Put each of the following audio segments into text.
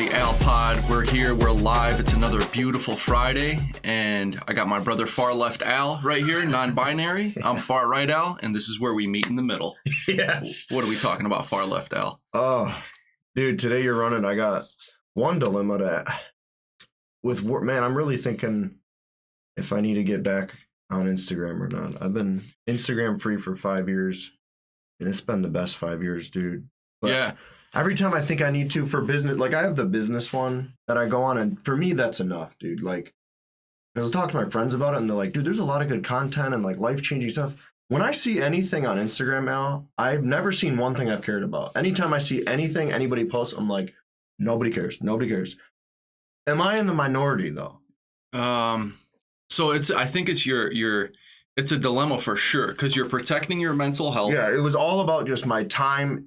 everybody. Al Pod. We're here. We're live. It's another beautiful Friday. And I got my brother Far Left Al right here, non-binary. I'm Far Right Al, and this is where we meet in the middle. Yes. What are we talking about, Far Left Al? Oh, dude, today you're running. I got one dilemma with work. Man, I'm really thinking if I need to get back on Instagram or not. I've been Instagram free for 5 years, and it's been the best 5 years, dude. But yeah. Every time I think I need to for business, like I have the business one that I go on, and for me, that's enough, dude. Like, I was talking to my friends about it, and they're like, dude, there's a lot of good content and like life-changing stuff. When I see anything on Instagram now, I've never seen one thing I've cared about. Anytime I see anything anybody posts, I'm like, nobody cares. Nobody cares. Am I in the minority though? So I think it's it's a dilemma for sure, because you're protecting your mental health. Yeah, it was all about just my time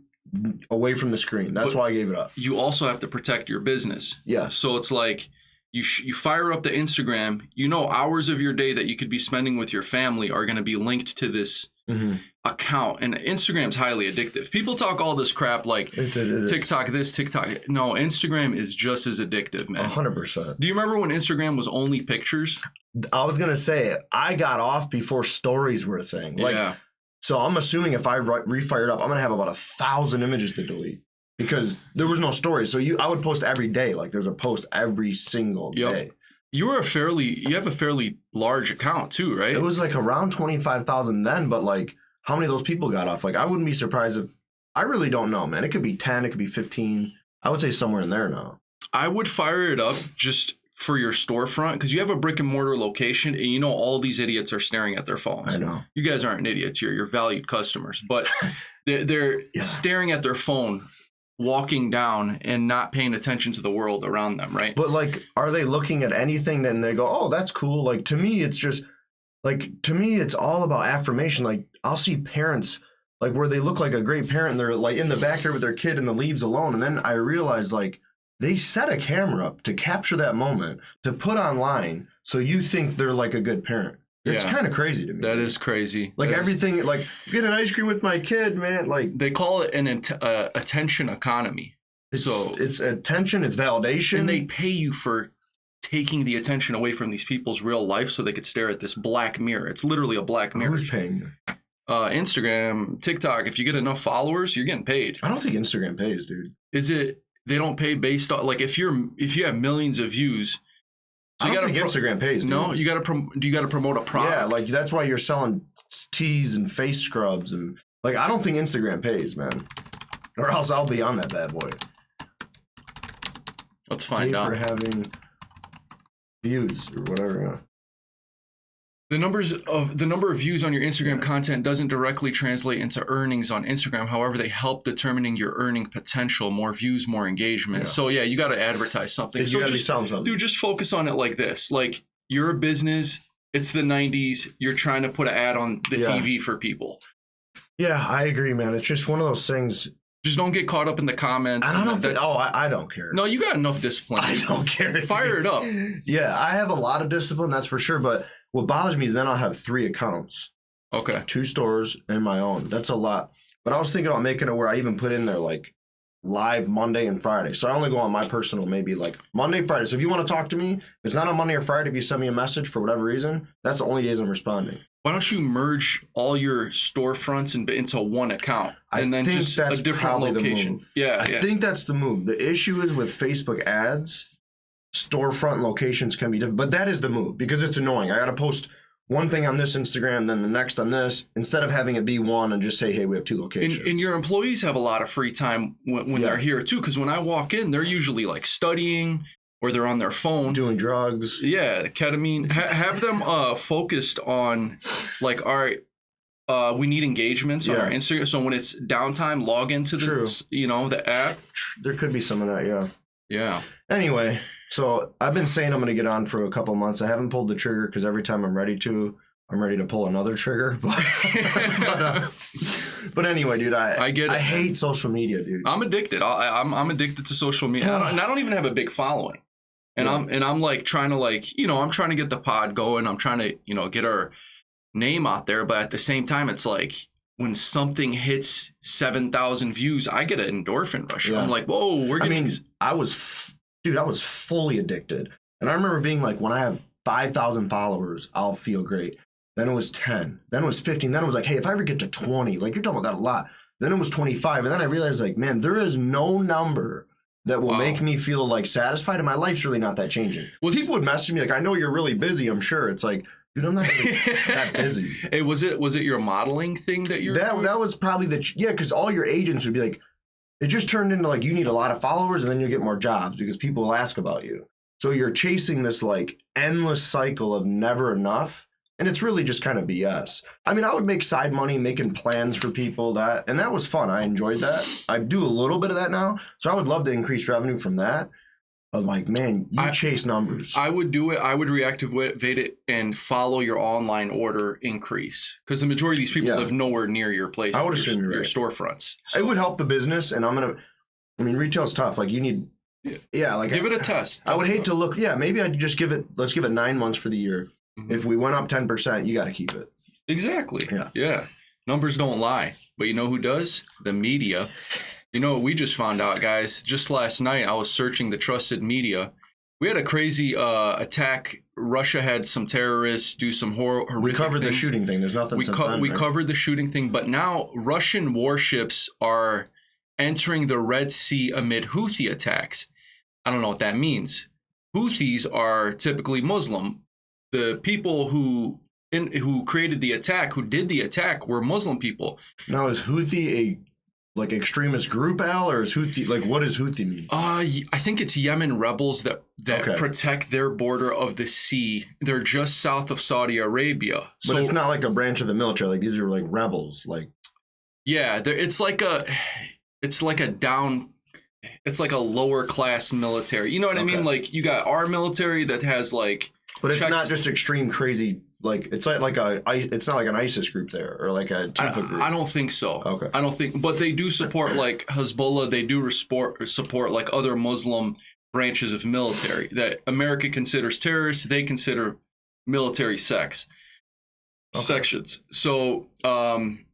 away from the screen. That's why I gave it up. You also have to protect your business. Yeah. So it's like you fire up the Instagram, hours of your day that you could be spending with your family are going to be linked to this account. And Instagram's highly addictive. People talk all this crap like TikTok this, TikTok. No, Instagram is just as addictive, man. 100%. Do you remember when Instagram was only pictures? I was going to say, I got off before stories were a thing. Yeah. So I'm assuming if I refire it up, I'm going to have about 1,000 images to delete because there was no stories. So I would post every day. Like there's a post every single day. You have a fairly large account too, right? It was like around 25,000 then, but like how many of those people got off? Like I wouldn't be surprised if, I really don't know, man. It could be 10, it could be 15. I would say somewhere in there now. I would fire it up just for your storefront, because you have a brick and mortar location and all these idiots are staring at their phones. I know. You guys aren't idiots. You're valued customers, but they're staring at their phone, walking down and not paying attention to the world around them, right? But like, are they looking at anything then they go, oh, that's cool. Like to me, it's just like, it's all about affirmation. Like I'll see parents like where they look like a great parent and they're like in the backyard with their kid in the leaves alone. And then I realize like, they set a camera up to capture that moment to put online so you think they're like a good parent. It's kind of crazy to me. That is crazy. Like everything, like get an ice cream with my kid, man. Like they call it an attention economy. It's attention, it's validation. And they pay you for taking the attention away from these people's real life so they could stare at this black mirror. It's literally a black mirror. Who's paying you? Instagram, TikTok. If you get enough followers, you're getting paid. I don't think Instagram pays, dude. Is it? They don't pay based on like if you have millions of views. So I don't think Instagram pays. Dude. No, you got to promote a product. Yeah, like that's why you're selling teas and face scrubs and like I don't think Instagram pays, man. Or else I'll be on that bad boy. Let's find out. For having views or whatever. The number of views on your Instagram content doesn't directly translate into earnings on Instagram. However, they help determining your earning potential. More views, more engagement. Yeah. So you got to advertise something. So just selling something. Dude, just focus on it like this. Like you're a business. It's the 90s. You're trying to put an ad on the TV for people. Yeah, I agree, man. It's just one of those things. Just don't get caught up in the comments. And I don't think. I don't care. No, you got enough discipline. I don't care. Fire it up. Yeah, I have a lot of discipline. That's for sure. But what bothers me is then I'll have 3 accounts. Okay. 2 stores and my own. That's a lot. But I was thinking about making it where I even put in there like live Monday and Friday. So I only go on my personal maybe like Monday, Friday. So if you want to talk to me, if it's not on Monday or Friday, if you send me a message for whatever reason, that's the only days I'm responding. Why don't you merge all your storefronts into one account and then just a different location? Yeah, I think that's the move. The issue is with Facebook ads, storefront locations can be different, but that is the move because it's annoying. I got to post one thing on this Instagram, then the next on this, instead of having it be one and just say, hey, we have 2 locations. And your employees have a lot of free time when they're here too, because when I walk in, they're usually like studying or they're on their phone. Doing drugs. Yeah, ketamine. Have them focused on like, all right, we need engagements on our Instagram. So when it's downtime, log into the app. There could be some of that, yeah. Yeah. Anyway, so I've been saying I'm going to get on for a couple months. I haven't pulled the trigger because every time I'm ready to pull another trigger. But anyway, dude, I get it. I hate social media, dude. I'm addicted. I'm addicted to social media. And I don't even have a big following. And I'm like trying to I'm trying to get the pod going. I'm trying to, get our name out there. But at the same time, it's like when something hits 7,000 views, I get an endorphin rush. Yeah. I'm like, whoa, we're getting. I was dude, I was fully addicted. And I remember being like, when I have 5,000 followers, I'll feel great. Then it was 10. Then it was 15. Then it was like, hey, if I ever get to 20, like you're talking about that a lot. Then it was 25. And then I realized like, man, there is no number that will make me feel like satisfied. And my life's really not that changing. Well, people would message me like, I know you're really busy. I'm sure. It's like, dude, I'm not really that busy. Hey, was it your modeling thing that you're that was probably because all your agents would be like, it just turned into like, you need a lot of followers and then you get more jobs because people will ask about you. So you're chasing this like endless cycle of never enough. And it's really just kind of BS. I mean, I would make side money making plans for people and that was fun. I enjoyed that. I do a little bit of that now. So I would love to increase revenue from that. But like, man, you chase numbers. I would do it. I would reactivate it and follow your online order increase. Because the majority of these people live nowhere near your place. I would assume your storefronts. So. It would help the business. And retail's tough. Like you need, like give it a test. I would hate to look, maybe I'd just let's give it 9 months for the year. Mm-hmm. If we went up 10%, you got to keep it. Exactly. Yeah. Numbers don't lie. But you know who does? The media. You know what we just found out, guys? Just last night, I was searching the trusted media. We had a crazy attack. Russia had some terrorists do some horrific We covered things. The shooting thing. There's nothing since then, We right? covered the shooting thing, but now Russian warships are entering the Red Sea amid Houthi attacks. I don't know what that means. Houthis are typically Muslim. The people who created the attack, who did the attack, were Muslim people. Now, is Houthi a extremist group, Al, or is Houthi what does Houthi mean? I think it's Yemen rebels that protect their border of the sea. They're just south of Saudi Arabia. But it's not like a branch of the military. Like these are like rebels. Like it's like a lower class military. You know what I mean? Like you got our military that has like. But it's not just extreme crazy. Like it's not like an ISIS group there or like a Tifa group. I don't think so. Okay. I don't think, but they do support like Hezbollah. They do support like other Muslim branches of military that America considers terrorists. They consider military sections. So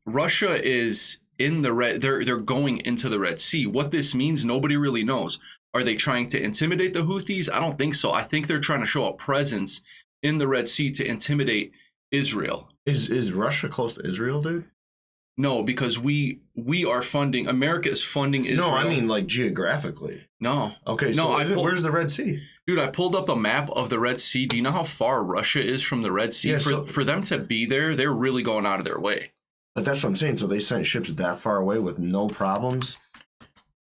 Russia is in the red. They're going into the Red Sea. What this means, nobody really knows. Are they trying to intimidate the Houthis? I don't think so. I think they're trying to show a presence in the Red Sea to intimidate Israel. Is Russia close to Israel, dude? No, because we are funding. America is funding Israel. No, I mean like geographically. No. Okay, so where's the Red Sea? Dude, I pulled up a map of the Red Sea. Do you know how far Russia is from the Red Sea? Yeah, for them to be there, they're really going out of their way. But that's what I'm saying. So they sent ships that far away with no problems?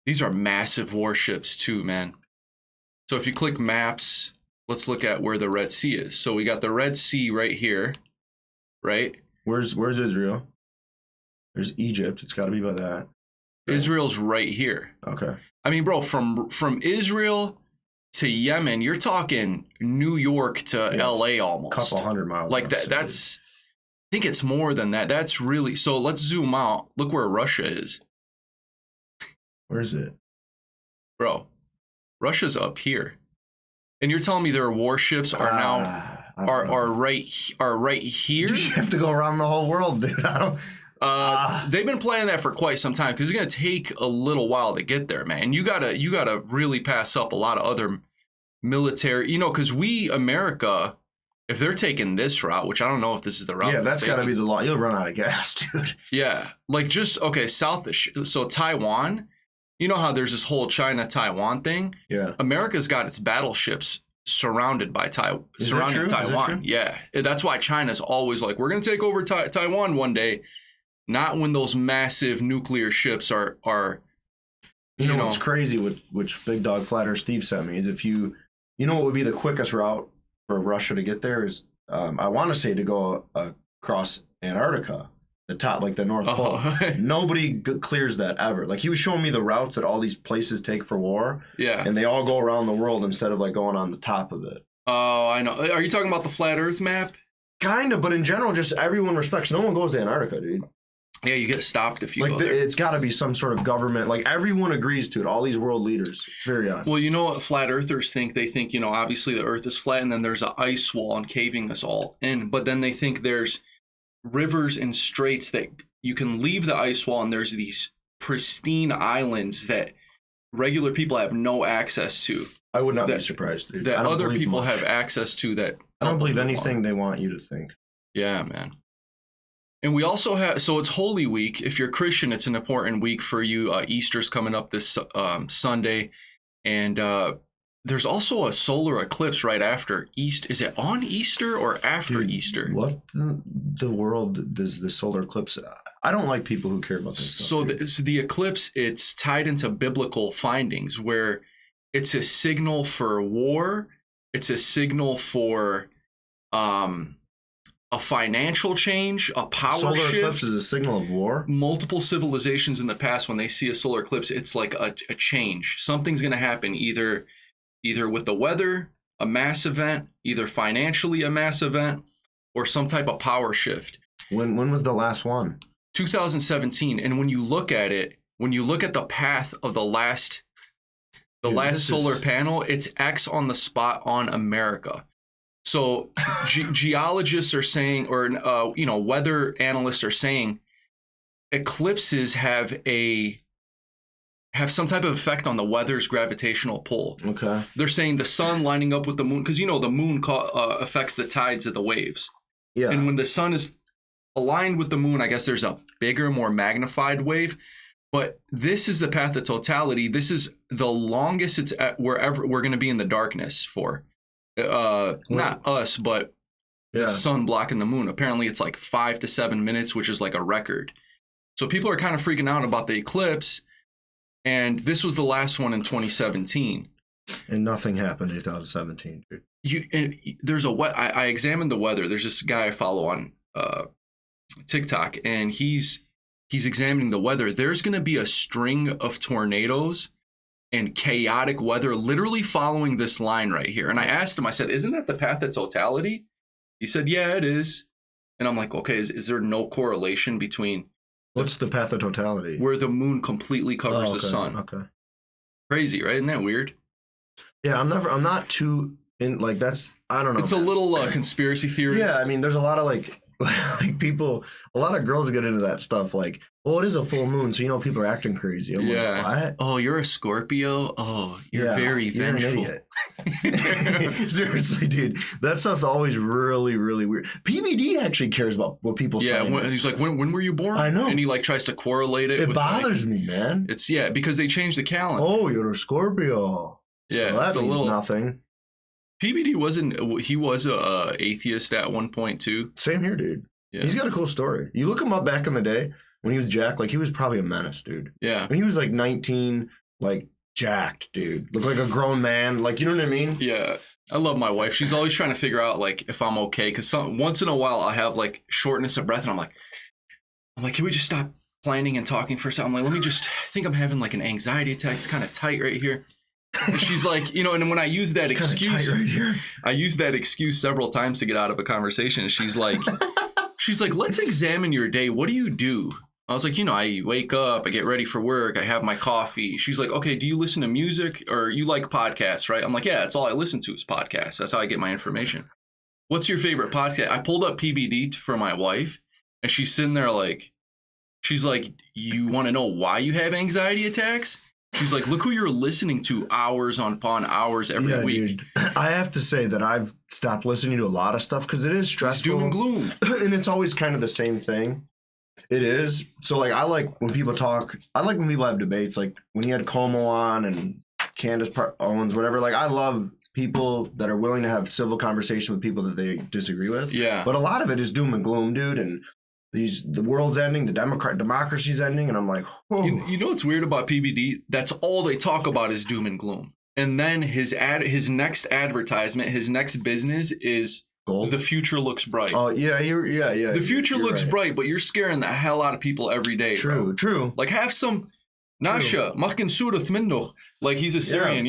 These are massive warships too, man. So if you click maps, let's look at where the Red Sea is. So we got the Red Sea right here, right? Where's Israel? There's Egypt. It's got to be by that. Israel's right here. Okay. I mean, bro, from Israel to Yemen, you're talking New York to LA almost. A couple 100 miles. Like that. That's. I think it's more than that. That's really. So let's zoom out. Look where Russia is. Where is it? Bro, Russia's up here. And you're telling me their warships are right here? You have to go around the whole world, dude. They've been planning that for quite some time because it's gonna take a little while to get there, man. You gotta really pass up a lot of other military, because America, if they're taking this route, which I don't know if this is the route. Yeah, that's got to be the law. You'll run out of gas, dude. Yeah, like so Taiwan. You know how there's this whole China-Taiwan thing? Yeah. America's got its battleships surrounding Taiwan. Yeah. That's why China's always like, we're going to take over Taiwan one day. Not when those massive nuclear ships are You know what's crazy, which Big Dog Flatter Steve sent me, is if you know what would be the quickest route for Russia to get there is, I want to say to go across Antarctica. The top, like the North Pole. Nobody clears that ever. Like he was showing me the routes that all these places take for war. Yeah. And they all go around the world instead of like going on the top of it. Oh, I know. Are you talking about the flat Earth map? Kind of, but in general, just everyone respects. No one goes to Antarctica, dude. Yeah, you get stopped if you go there. It's got to be some sort of government. Like everyone agrees to it. All these world leaders. It's very odd. Well, you know what flat earthers think? They think, obviously the Earth is flat and then there's an ice wall encaving us all in. But then they think there's rivers and straits that you can leave the ice wall and there's these pristine islands that regular people have no access to. I would not be that, surprised, dude. that I don't other believe people much. have access to that. I don't believe help them anything they want you to think. Yeah, man. And we also have, so it's Holy Week. If you're Christian, it's an important week for you. Easter's coming up this Sunday. And there's also a solar eclipse right after Easter. Is it on Easter or after Easter? What the world does the solar eclipse? I don't like people who care about this stuff. So the eclipse, it's tied into biblical findings where it's a signal for war. It's a signal for a financial change, a power solar shift. eclipse is a signal of war. Multiple civilizations in the past, when they see a solar eclipse, it's like a change. Something's going to happen, either with the weather, a mass event, either financially a mass event, or some type of power shift. When was the last one? 2017. And when you look at it, when you look at the path of the last solar panel, it's X on the spot on America. So geologists are saying, or weather analysts are saying, eclipses have some type of effect on the weather's gravitational pull. Okay. They're saying the sun lining up with the moon, because the moon affects the tides of the waves. Yeah. And when the sun is aligned with the moon, I guess there's a bigger, more magnified wave. But this is the path of totality. This is the longest it's at wherever we're going to be in the darkness for. Not us, but the sun blocking the moon. Apparently it's like 5 to 7 minutes, which is like a record. So people are kind of freaking out about the eclipse. And this was the last one in 2017. And nothing happened in 2017, dude. I examined the weather. There's this guy I follow on TikTok, and he's examining the weather. There's going to be a string of tornadoes and chaotic weather literally following this line right here. And I asked him, I said, isn't that the path of totality? He said, yeah, it is. And I'm like, okay, is there no correlation between what's the path of totality? Where the moon completely covers the sun. Okay. Crazy, right? Isn't that weird? Yeah, I'm not too in, like, that's, I don't know. It's a little conspiracy theory. Yeah, I mean, there's a lot of like people, a lot of girls get into that stuff. Like, well, it is a full moon, so people are acting crazy. I'm like, what? Oh, you're a Scorpio? Oh, you're very vengeful. You're an idiot. Seriously, dude. That stuff's always really, really weird. PBD actually cares about what people say. Yeah, he's like, when were you born? I know. And he like tries to correlate it. It bothers me, man. It's, because they changed the calendar. Oh, you're a Scorpio. Yeah, so that it's means a little nothing. PBD he was a atheist at one point too. Same here, dude. Yeah. He's got a cool story. You look him up back in the day when he was jacked, like he was probably a menace, dude. Yeah. When he was like 19, like jacked, dude. Looked like a grown man. Like, you know what I mean? Yeah. I love my wife. She's always trying to figure out like if I'm okay. Because once in a while I have like shortness of breath and I'm like, can we just stop planning and talking for a second? I'm like, I think I'm having like an anxiety attack. It's kind of tight right here. And she's like, and when I use that excuse, right here. I used that excuse several times to get out of a conversation. She's like, let's examine your day. What do you do? I was like, I wake up, I get ready for work, I have my coffee. She's like, okay, do you listen to music or you like podcasts, right? I'm like, yeah, that's all I listen to is podcasts. That's how I get my information. What's your favorite podcast? I pulled up PBD for my wife and she's sitting there like, she's like, you want to know why you have anxiety attacks? She's like, look who you're listening to hours upon hours every week. Dude. I have to say that I've stopped listening to a lot of stuff because it is stressful. It's doom and gloom. And it's always kind of the same thing. It is. So, like, I like when people talk. I like when people have debates. Like, when you had Como on and Candace Owens, whatever. Like, I love people that are willing to have civil conversation with people that they disagree with. Yeah. But a lot of it is doom and gloom, dude. And the world's ending, the democracy's ending, and I'm like, whoa. You know what's weird about PBD? That's all they talk about is doom and gloom. And then his next advertisement, his next business is gold. The future looks bright. Oh yeah, yeah. The future looks right. bright, but you're scaring the hell out of people every day. True, bro. true. Like have some Nasha, Makin Surath Mindoch. Like he's a Syrian,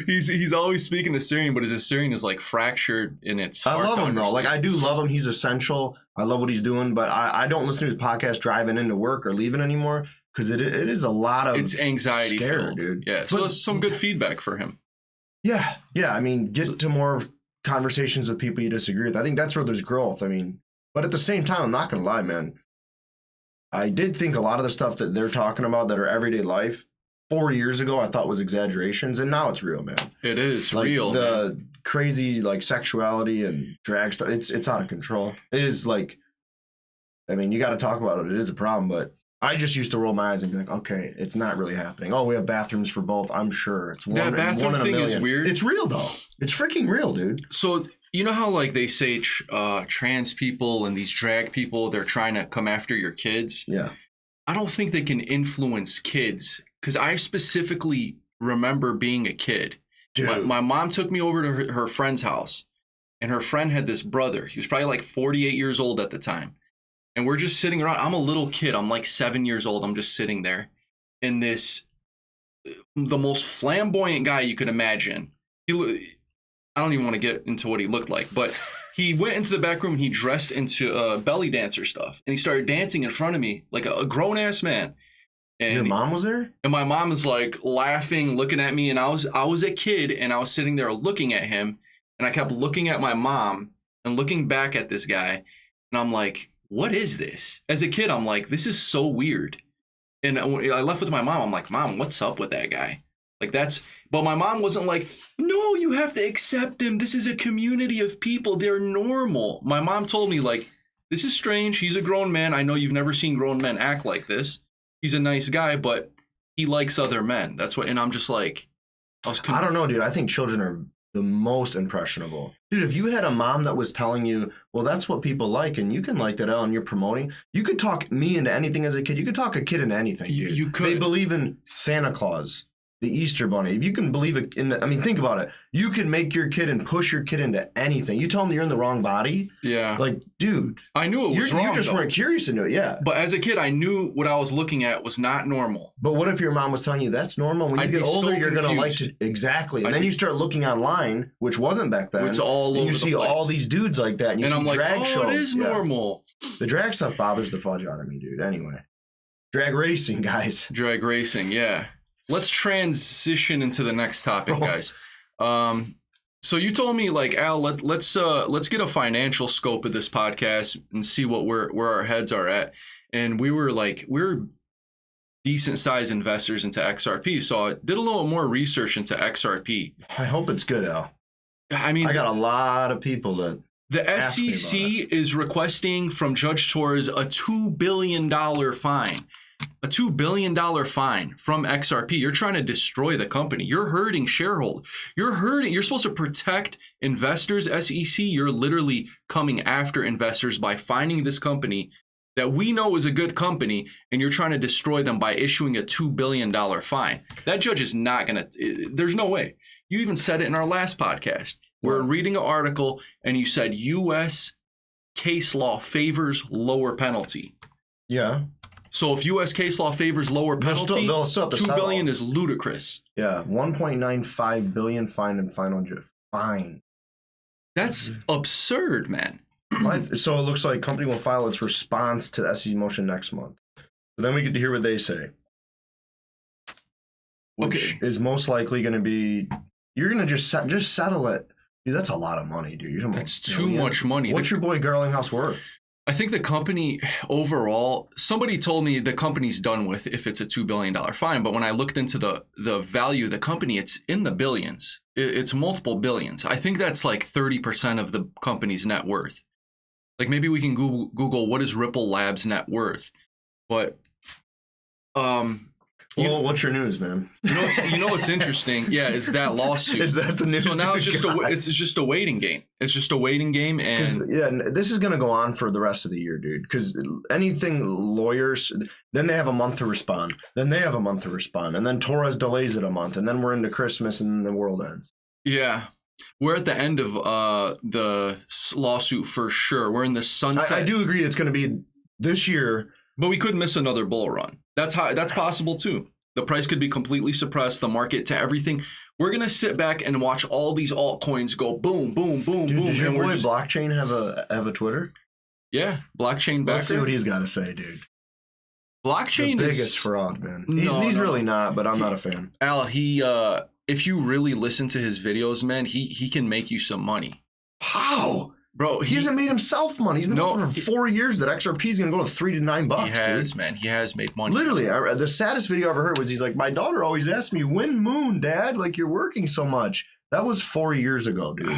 he's he's always speaking Assyrian, but his Assyrian is like fractured in its. I love him though. Like I do love him. He's essential. I love what he's doing, but I don't listen to his podcast driving into work or leaving anymore because it is a lot of it's anxiety filled, dude. Yeah, so that's some good feedback for him. Yeah. I mean, get to more conversations with people you disagree with. I think that's where there's growth. I mean, but at the same time, I'm not gonna lie, man. I did think a lot of the stuff that they're talking about that are everyday life, 4 years ago I thought was exaggerations, and now it's real, man. It is Like real. the Man. crazy like sexuality and drag stuff. It's out of control. It is like, I mean, you got to talk about it. It is a problem, but I just used to roll my eyes and be like, okay, it's not really happening. Oh, we have bathrooms for both. I'm sure it's That bathroom one in a thing million. is weird. It's real though. It's freaking real, dude. So you know how like they say trans people and these drag people, they're trying to come after your kids. Yeah. I don't think they can influence kids because I specifically remember being a kid. Dude. My mom took me over to her friend's house, and her friend had this brother. He was probably like 48 years old at the time. And we're just sitting around. I'm a little kid. I'm like 7 years old. I'm just sitting there. And the most flamboyant guy you could imagine. I don't even want to get into what he looked like, but he went into the back room and he dressed into belly dancer stuff. And he started dancing in front of me like a grown-ass man. And Your mom was there? And my mom was like laughing, looking at me. And I was a kid and I was sitting there looking at him. And I kept looking at my mom and looking back at this guy. And I'm like, what is this? As a kid, I'm like, this is so weird. And I left with my mom. I'm like, Mom, what's up with that guy? Like but my mom wasn't like, no, you have to accept him. This is a community of people. They're normal. My mom told me like, this is strange. He's a grown man. I know you've never seen grown men act like this. He's a nice guy, but he likes other men. That's what, and I'm just like, I don't know, dude. I think children are the most impressionable. Dude, if you had a mom that was telling you, well, that's what people like, and you can like that and you're promoting, you could talk me into anything as a kid. You could talk a kid into anything, dude. You could. They believe in Santa Claus, the Easter Bunny. If you can believe it I mean, think about it. You can make your kid and push your kid into anything. You tell them you're in the wrong body. Yeah. Like, dude. I knew it was wrong. You just weren't curious into it, yeah. But as a kid, I knew what I was looking at was not normal. But what if your mom was telling you that's normal? When you get older, you're going to like to. Exactly. And then you start looking online, which wasn't back then. It's all over and you see the place. all these dudes like that. And you see I'm like, drag shows. It is normal. The drag stuff bothers the fudge out of me, dude. Anyway. Drag racing, guys. Drag racing, yeah. Let's transition into the next topic, guys. So you told me, like, Al, let's get a financial scope of this podcast and see where our heads are at. And we're decent sized investors into XRP. So I did a little more research into XRP. I hope it's good, Al. I mean, I got a lot of people that. The SEC is requesting from Judge Torres a $2 billion fine. A $2 billion fine from XRP. You're trying to destroy the company. You're hurting shareholders. You're supposed to protect investors, SEC. You're literally coming after investors by finding this company that we know is a good company, and you're trying to destroy them by issuing a $2 billion fine. That judge is not going to, there's no way. You even said it in our last podcast. We're reading an article, and you said U.S. case law favors lower penalty. Yeah. So if U.S. case law favors lower penalty, they'll still have to $2 billion is ludicrous. Yeah, 1.95 billion fine and final fine. That's absurd, man. So it looks like company will file its response to the SEC motion next month. So then we get to hear what they say, which is most likely going to be you're going to just settle it. Dude, that's a lot of money, dude. That's too much money. What's your boy Garlinghouse worth? I think the company overall, somebody told me the company's done with if it's a $2 billion fine. But when I looked into the value of the company, it's in the billions. It's multiple billions. I think that's like 30% of the company's net worth. Like maybe we can Google what is Ripple Labs net worth. But well, what's your news, man? You know what's interesting? Yeah, is that lawsuit. Is that the news? So now it's just a waiting game. It's just a waiting game, and this is going to go on for the rest of the year, dude. Because anything lawyers, then they have a month to respond. Then they have a month to respond, and then Torres delays it a month, and then we're into Christmas, and the world ends. Yeah, we're at the end of the lawsuit for sure. We're in the sunset. I do agree it's going to be this year. But we could miss another bull run. That's possible too. The price could be completely suppressed, the market to everything. We're gonna sit back and watch all these altcoins go boom, boom, boom, boom. Does your boy Blockchain have a Twitter? Yeah, Blockchain backer. Let's see what he's got to say, dude. Blockchain the is biggest fraud, man. He's really not, but I'm not a fan. Al, if you really listen to his videos, man, he can make you some money. How? Bro, he hasn't made himself money. He's been working for 4 years that XRP is going to go to $3 to $9. He has, dude. man. He has made money. Literally, the saddest video I ever heard was he's like, my daughter always asks me, when moon, dad? Like, you're working so much. That was 4 years ago, dude.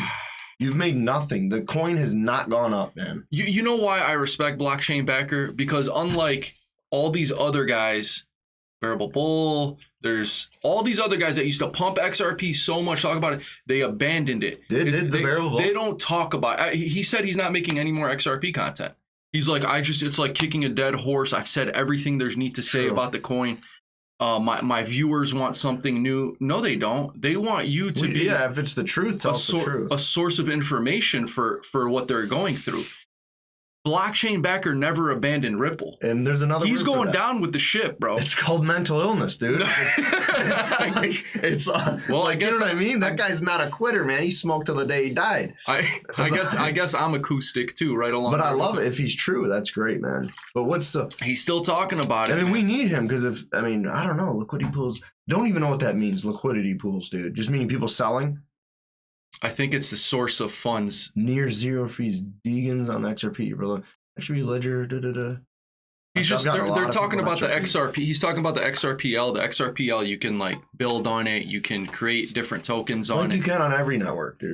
You've made nothing. The coin has not gone up, man. You know why I respect blockchain backer? Because unlike all these other guys, Variable Bull, there's all these other guys that used to pump XRP so much, talk about it, they abandoned it. Did the Variable Bull? They don't talk about it. He said he's not making any more XRP content. He's like, it's like kicking a dead horse. I've said everything there's need to say about the coin. My viewers want something new. No, they don't. They want you to be if it's the truth, tell us the truth. A source of information for what they're going through. Blockchain backer never abandoned Ripple. And there's another. He's going down with the ship, bro. It's called mental illness, dude. I guess you know what I mean. That guy's not a quitter, man. He smoked till the day he died. I guess I'm acoustic too, right along. But I love it if he's true. That's great, man. But he's still talking about it. I mean, we need him because I don't know. Liquidity pools. Don't even know what that means. Liquidity pools, dude. Just meaning people selling. I think it's the source of funds. Near zero fees, Deegans on XRP, bro. XRP ledger, He's just they're talking about the XRP. He's talking about the XRPL. The XRPL, you can like build on it. You can create different tokens on it. You can on every network, dude.